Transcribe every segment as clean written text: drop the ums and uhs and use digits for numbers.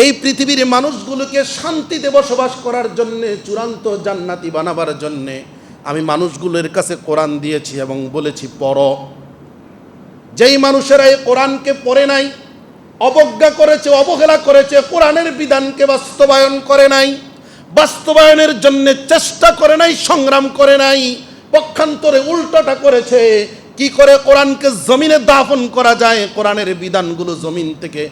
এই পৃথিবীর মানুষগুলোকে শান্তিতে বসবাস করার জন্যে, চূড়ান্ত জান্নাতি বানাবার জন্যে আমি মানুষগুলোর কাছে কোরআন দিয়েছি এবং বলেছি পড়ো। যেই মানুষেরা এই কোরআনকে পড়ে নাই, অবজ্ঞা করেছে, অবহেলা করেছে, কোরআনের বিধানকে বাস্তবায়ন করে নাই, বাস্তবায়নের জন্য চেষ্টা করে নাই, সংগ্রাম করে নাই, পক্ষান্তরে উল্টোটা করেছে, কি করে কোরআনকে জমিনে দাফন করা যায়, কোরআনের বিধানগুলো জমিন থেকে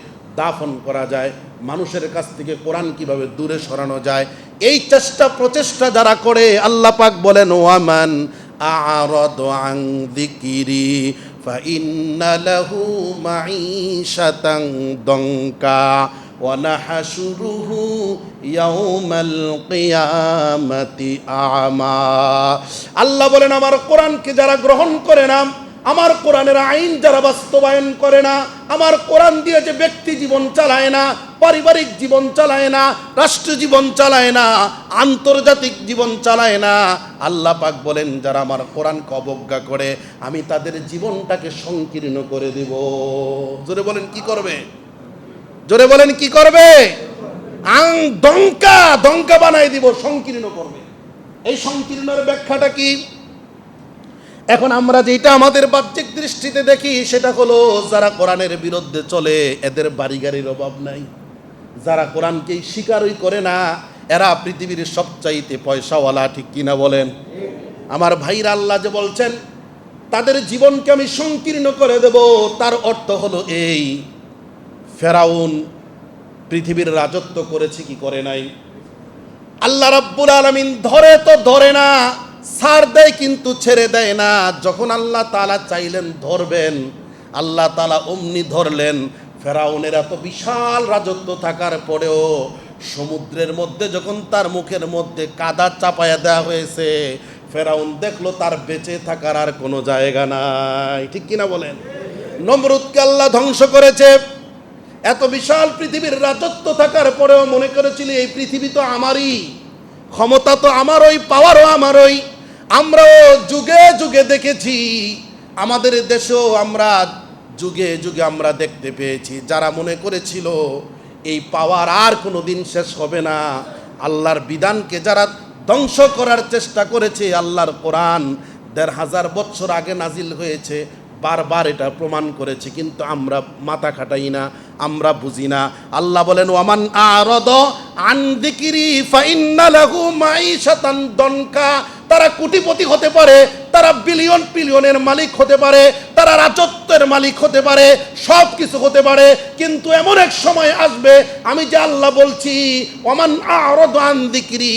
দাফন করা যায়, মানুষের কাছ থেকে কোরআন কিভাবে দূরে সরানো যায়, এই চেষ্টা প্রচেষ্টা যারা করে, আল্লাহ পাক বলেন ওয়ামান আ'রাদু আন যিকরি ফাইন্না লাহু মাঈশাতান দঙ্কা ওয়া নাহশুরুহু ইয়াউমাল কিয়ামাতি আ'মা। আল্লাহ বলেন আমার কোরআনকে যারা গ্রহণ করে না, আমার কোরআনের আইন যারা বাস্তবায়ন করে না, আমার কোরআন দিয়ে যে ব্যক্তি জীবন চালায় না, পারিবারিক জীবন চালায় না, রাষ্ট্র জীবন চালায় না, আন্তর্জাতিক জীবন চালায় না, আল্লাহ পাক বলেন যারা আমার কোরআনকে অবজ্ঞা করে আমি তাদের জীবনটাকে সংকীর্ণ করে দেব। জোরে বলেন কি করবে? জোরে বলেন কি করবে? দঙ্কা বানাই দিব, সংকীর্ণ করবে। এই সংকীর্ণের ব্যাখ্যাটা কি? এখন আমরা যেটা আমাদের বাহ্যিক দৃষ্টিতে দেখি সেটা হলো যারা কোরআনের বিরুদ্ধে চলে এদের বাড়ি গাড়ির অভাব নাই, যারা কোরআনকে স্বীকারই করে না এরা পৃথিবীর সবচাইতে পয়সাওয়ালা, ঠিক কিনা বলেন? আমার ভাইরা আল্লাহ যে বলছেন তাদের জীবনকে আমি সংকীর্ণ করে দেব, তার অর্থ হলো এই, ফেরাউন পৃথিবীর রাজত্ব করেছে কি করে নাই? আল্লাহ রাব্বুল আলামিন ধরে তো ধরে না, ছাড় দেয় কিন্তু ছেড়ে দেয় না। যখন আল্লাহ তাআলা চাইলেন ধরবেন, আল্লাহ তাআলা অমনি ধরলেন। ফেরাউনের এত বিশাল রাজত্ব থাকার পরেও সমুদ্রের মধ্যে যখন তার মুখের মধ্যে কাদা চাপায়া দেওয়া হয়েছে, ফেরাউন দেখলো তার বেঁচে থাকার আর কোনো জায়গা নাই, ঠিক কিনা বলেন? নমরুদকে আল্লাহ ধ্বংস করেছে। এত বিশাল পৃথিবীর রাজত্ব থাকার পরেও মনে করেছিল এই পৃথিবী তো আমারই, ক্ষমতা তো আমারই, পাওয়ারও আমারই। আমরাও যুগে যুগে দেখেছি, আমাদের দেশেও আমরা যুগে যুগে আমরা দেখতে পেয়েছি যারা মনে করেছিল এই পাওয়ার আর কোনো দিন শেষ হবে না, আল্লাহর বিধানকে যারা ধ্বংস করার চেষ্টা করেছে। আল্লাহর কোরআন ১৫০০ বছর আগে নাজিল হয়েছে, বারবার এটা প্রমাণ করেছে, কিন্তু আমরা মাথা খাটাই না, আমরা বুঝি না। আল্লাহ বলেন ওয়ামান আ'রাদ আন যিকরি ফাইন্না লাহু মাঈশাতান দনকা। তারা কোটিপতি হতে পারে, তারা বিলিয়ন বিলিয়নের মালিক হতে পারে, তারা রাজত্বের মালিক হতে পারে, সব কিছু হতে পারে, কিন্তু এমন এক সময় আসবে, আমি যে আল্লাহ বলছি ওয়ামান আ'রাদ আন যিকরি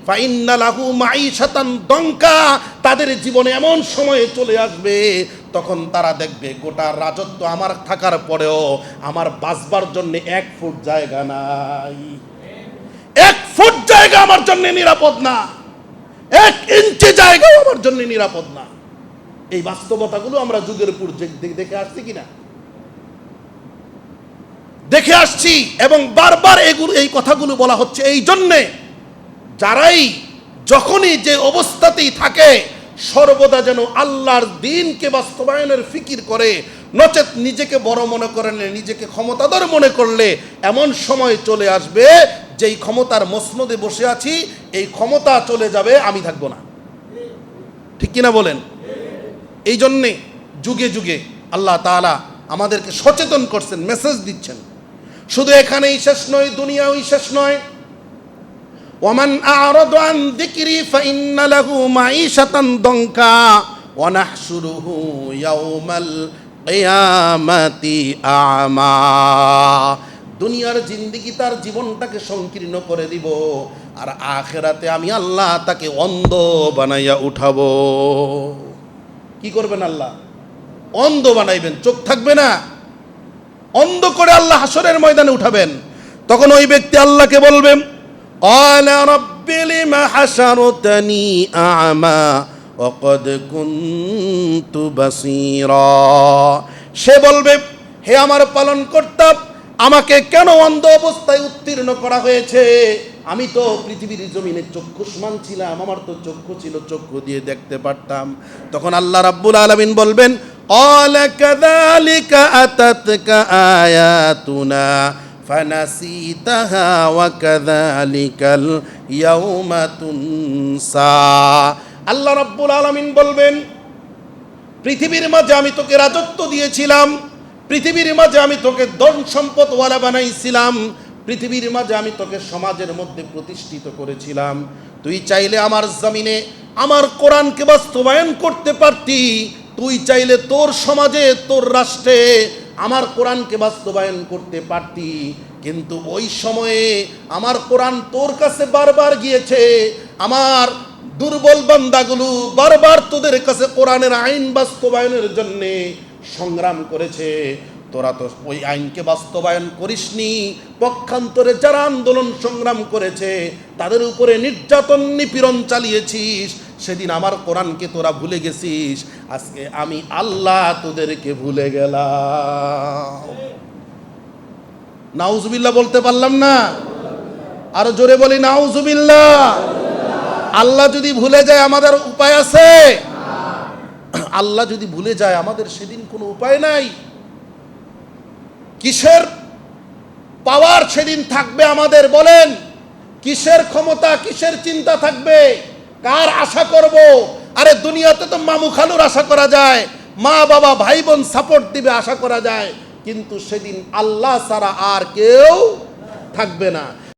ফাইন্না লাহু মাঈশাতান দনকা, তাদের জীবনে এমন সময় চলে আসবে তখন তারা দেখবে গোটা রাজত্ব আমার থাকার পরেও আমার বাঁচবার জন্য ১ ফুট জায়গা নাই, ১ ফুট জায়গা আমার জন্য নিরাপদ না, ১ ইঞ্চি জায়গাও আমার জন্য নিরাপদ না। এই বাস্তবতাগুলো আমরা যুগের পর দেখে আসছি কিনা? দেখে আসছি, এবং বারবার এই কথাগুলো বলা হচ্ছে এই জন্যে যারাই যখনই যে অবস্থাতেই থাকে সর্বদা যেন আল্লাহর দ্বীনকে বাস্তবায়নের ফিকির করে, নচেত নিজেকে বড় মনে করলে, নিজেকে ক্ষমতাধর মনে করলে এমন সময় চলে আসবে যেই ক্ষমতার মসনদে বসে আছি এই ক্ষমতা চলে যাবে, আমি থাকবো না, ঠিক কিনা বলেন? এই জন্যে যুগে যুগে আল্লাহ তাআলা আমাদেরকে সচেতন করছেন, মেসেজ দিচ্ছেন। শুধু এখানেই শেষ নয়, দুনিয়াও শেষ নয়। ওয়ামান আ'রাদ আন যিকরি ফাইন্না লাহু মাঈশাতান দনকা ওয়া নাহশুরুহু ইয়াউমাল কিয়ামাতি আ'মা। দুনিয়ার জিন্দেগি তার জীবনটাকে সংকীর্ণ করে দিব, আর আখিরাতে আমি আল্লাহ তাকে অন্ধ বানাইয়া উঠাবো। কি করবেন আল্লাহ? অন্ধ বানাইবেন, চোখ থাকবে না, অন্ধ করে আল্লাহ হাসরের ময়দানে উঠাবেন। তখন ওই ব্যক্তি আল্লাহকে বলবেন ক্বালা রাব্বি লিমা হাশারতানি আ'মা ওয়া ক্বাদ কুনতু বাসীরা। সে বলবে, হে আমার পালনকর্তা, আমাকে কেন অন্ধ অবস্থায় উত্তীর্ণ করা হয়েছে? আমি তো পৃথিবীর জমিনে চক্ষুষ্মান ছিলাম, আমার তো চক্ষু ছিল, চক্ষু দিয়ে দেখতে পারতাম। তখন আল্লাহ রাব্বুল আলামিন বলবেন ক্বালা কাযালিকা আতাতকা আয়াতুনা ফানাসিতাহা ওয়া কাযালিকাল ইয়াউমা তুনসা। আল্লাহ রাব্বুল আলামিন বলবেন, পৃথিবীর মাঝে আমি তোকে রাজত্ব দিয়েছিলাম, পৃথিবীর মাঝে আমি তোকে ধন সম্পদওয়ালা বানাইছিলাম, পৃথিবীর মাঝে আমি তোকে সমাজের মধ্যে প্রতিষ্ঠিত করেছিলাম। তুই চাইলে আমার জমিনে আমার কোরআনকে বাস্তবায়ন করতে পারতি, তুই চাইলে তোর সমাজে তোর রাষ্ট্রে আমার কোরআনকে বাস্তবায়ন করতে পারতি, কিন্তু ওই সময়ে আমার কোরআন তোর কাছে বারবার গিয়েছে, আমার দুর্বল বান্দাগুলো বারবার তোদের কাছে কোরআনের আইন বাস্তবায়নের জন্য সংগ্রাম করেছে, তোরা তো ওই আইনকে বাস্তবায়ন করিসনি। পক্ষান্তরে যারা আন্দোলন সংগ্রাম করেছে তাদের উপরে নির্যাতন নিপীড়ন চালিয়েছিস, সেদিন আমার কোরআনকে তোরা ভুলে গেছিস, আজকে আমি আল্লাহ তোদেরকে ভুলে গেলাম। নাউজুবিল্লাহ বলতে পারলাম না? আরো জোরে বলি নাউজুবিল্লাহ। আল্লাহ যদি ভুলে যায় আমাদের উপায় আছে? আল্লাহ যদি ভুলে যায় আমাদের সেদিন কোনো উপায় নাই। কিসের পাওয়ার সেদিন থাকবে আমাদের বলেন? কিসের ক্ষমতা, কিসের চিন্তা থাকবে? কার আশা করব? আরে দুনিয়াতে তো মামু খালুর আশা করা যায়, মা বাবা ভাই বোন সাপোর্ট দিবে আশা করা যায়, কিন্তু সেদিন আল্লাহ ছাড়া আর কেউ থাকবে না।